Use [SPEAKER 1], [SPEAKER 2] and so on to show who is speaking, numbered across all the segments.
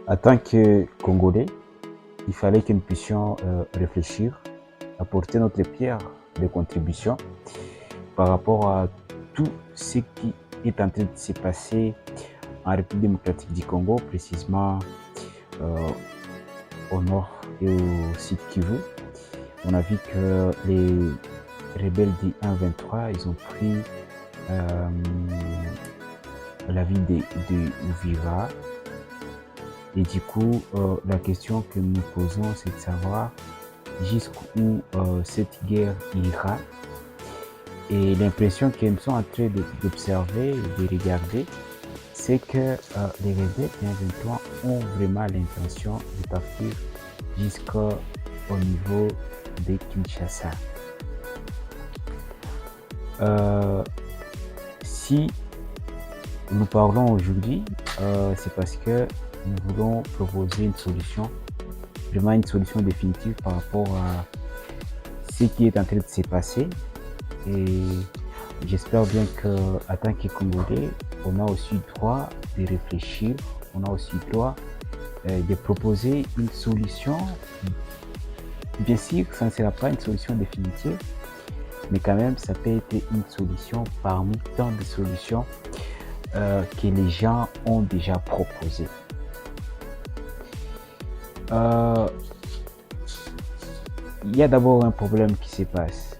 [SPEAKER 1] En tant que Congolais, il fallait que nous puissions réfléchir, apporter notre pierre de contribution par rapport à tout ce qui est en train de se passer en République démocratique du Congo, précisément au nord et au sud Kivu. On a vu que les rebelles du 1-23, ils ont pris la ville de Uvira. Et du coup, la question que nous posons, c'est de savoir jusqu'où cette guerre ira. Et l'impression que nous sommes en train d'observer et de regarder, c'est que les rebelles du 1-23 ont vraiment l'intention de partir jusqu'au niveau de Kinshasa. Si nous parlons aujourd'hui, c'est parce que nous voulons proposer une solution, vraiment une solution définitive par rapport à ce qui est en train de se passer. Et j'espère bien qu'en tant que Congolais, on a aussi droit de réfléchir, on a aussi droit de proposer une solution. Bien sûr, ça ne sera pas une solution définitive, mais quand même, ça peut être une solution parmi tant de solutions que les gens ont déjà proposées. Il y a d'abord un problème qui se passe.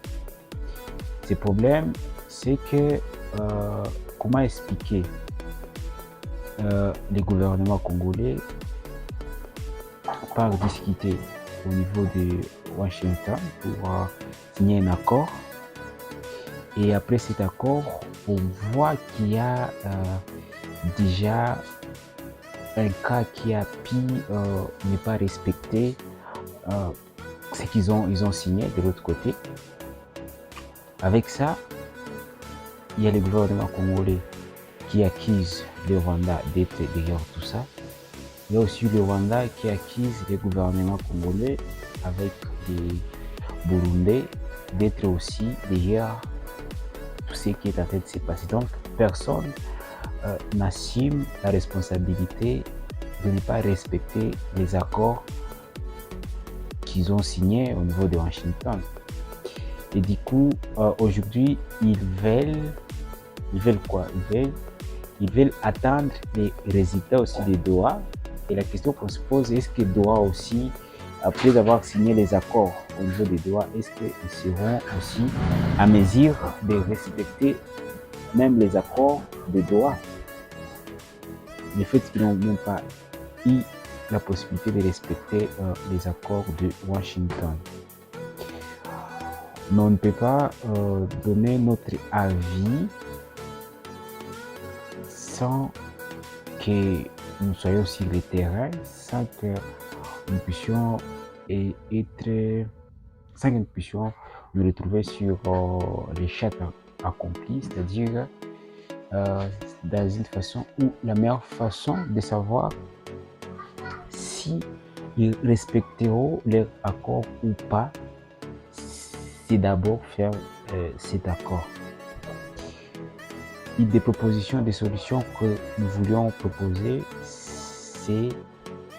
[SPEAKER 1] Ce problème, c'est que, comment expliquer, les gouvernements congolais partent discuter au niveau de Washington pour signer un accord. Et après cet accord, on voit qu'il y a déjà un cas qui a pu ne pas respecter ce qu'ils ont signé de l'autre côté. Avec ça, il y a le gouvernement congolais qui accuse le Rwanda d'être derrière tout ça. Il y a aussi le Rwanda qui accuse le gouvernement congolais avec les Burundais d'être aussi derrière tout ce qui est en train de se passer. Donc, personne n'assume la responsabilité de ne pas respecter les accords qu'ils ont signés au niveau de Washington. Et du coup, aujourd'hui, ils veulent quoi? Ils veulent attendre les résultats aussi de Doha. Et la question qu'on se pose, est-ce que Doha aussi, après avoir signé les accords au niveau de Doha, est-ce qu'ils seront aussi à mesure de respecter même les accords de Doha? Le fait qu'ils n'ont même pas eu la possibilité de respecter les accords de Washington. Mais on ne peut pas donner notre avis sans que nous soyons sur le terrain, sans que nous puissions nous retrouver sur les chats accomplis, c'est-à-dire dans une façon où la meilleure façon de savoir si ils respecteront leur accord ou pas, c'est d'abord faire cet accord. Une des propositions, des solutions que nous voulions proposer, c'est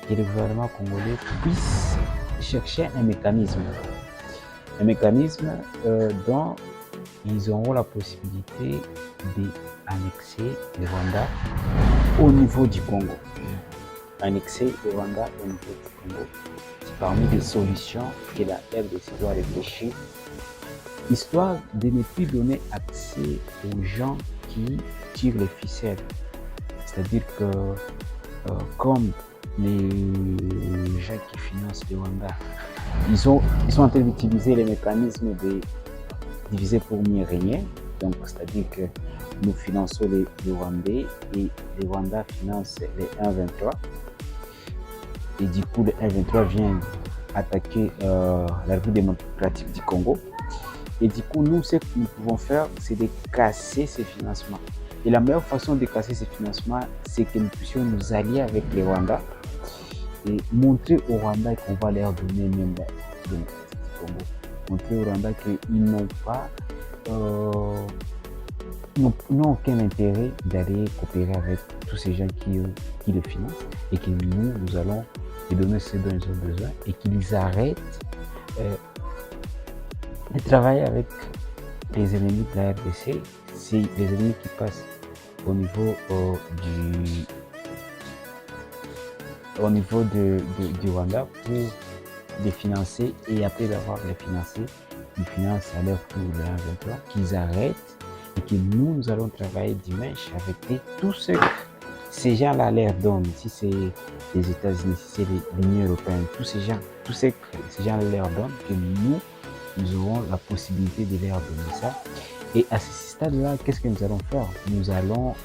[SPEAKER 1] que le gouvernement congolais puisse chercher un mécanisme dont ils auront la possibilité d'annexer le Rwanda au niveau du Congo. Annexer le Rwanda au niveau du Congo. C'est parmi les solutions que la RDC doit réfléchir, histoire de ne plus donner accès aux gens qui tirent les ficelles. C'est-à-dire que comme les gens qui financent le Rwanda, ils sont en train d'utiliser les mécanismes de diviser pour mieux régner. Donc, c'est-à-dire que nous finançons les Rwandais et les Rwandais financent les 1-23. Et du coup, le 1-23 vient attaquer la République démocratique du Congo. Et du coup, nous, ce que nous pouvons faire, c'est de casser ces financements. Et la meilleure façon de casser ces financements, c'est que nous puissions nous allier avec les Rwandais et montrer aux Rwandais qu'on va leur donner même le Congo. Montrer aux Rwandais qu'ils n'ont pas n'ont aucun intérêt d'aller coopérer avec tous ces gens qui le financent. et que nous allons les donner ce dont ils ont besoin et qu'ils arrêtent de travailler avec les ennemis de la RDC. C'est les ennemis qui passent au niveau du Rwanda pour les financer, et après d'avoir les financés, ils financent à leur tour le M23, qu'ils arrêtent et que nous allons travailler dimanche avec tous ceux que ces gens-là leur donnent. Si c'est les États-Unis, si c'est l'Union européenne, tous ces gens leur donnent, que nous aurons la possibilité de leur donner ça. Et à ce stade-là, qu'est-ce que nous allons faire? Nous allons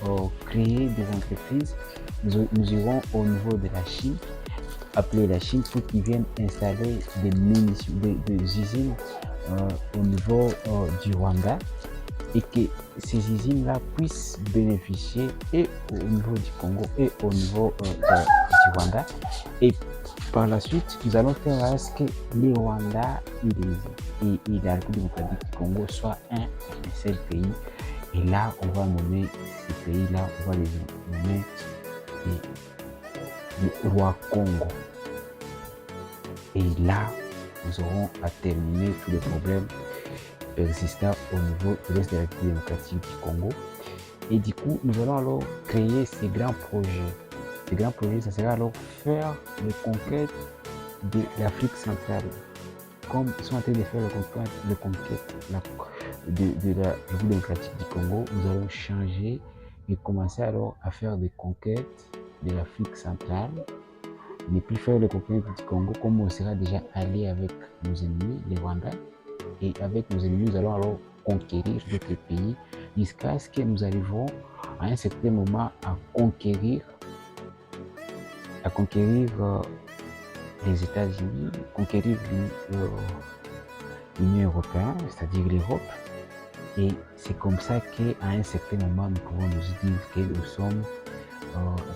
[SPEAKER 1] créer des entreprises. Nous irons au niveau de la Chine, appeler la Chine pour qu'ils viennent installer des usines au niveau du Rwanda, et que ces usines-là puissent bénéficier et au niveau du Congo et au niveau du Rwanda. Et par la suite, nous allons faire à ce que les Rwanda et la République démocratique du Congo soient un seul pays. Et là, on va nommer ces pays-là, on va les nommer le roi Congo. Et là, nous aurons à terminer tous les problèmes existants au niveau de l'Est de la République démocratique du Congo. Et du coup, nous allons alors créer ces grands projets. Ces grands projets, ça sera alors faire les conquêtes de l'Afrique centrale. Comme ils sont en train de faire les conquêtes de la République démocratique du Congo, nous allons changer et commencer alors à faire des conquêtes de l'Afrique centrale. Ne plus faire les conquêtes du Congo, comme on sera déjà allé avec nos ennemis, les Rwandais. Et avec nos ennemis, nous allons alors conquérir d'autres pays jusqu'à ce que nous arriverons à un certain moment à conquérir les États-Unis, conquérir l'Union européenne, c'est-à-dire l'Europe. Et c'est comme ça qu'à un certain moment, nous pouvons nous dire que nous sommes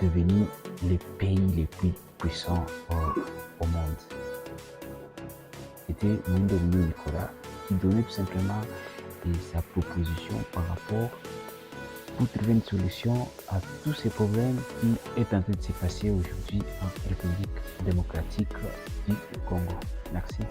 [SPEAKER 1] devenus les pays les plus puissants au monde. C'était Mundomino Nicolas qui donnait tout simplement sa proposition par rapport pour trouver une solution à tous ces problèmes qui est en train de se passer aujourd'hui en République démocratique du Congo. Merci.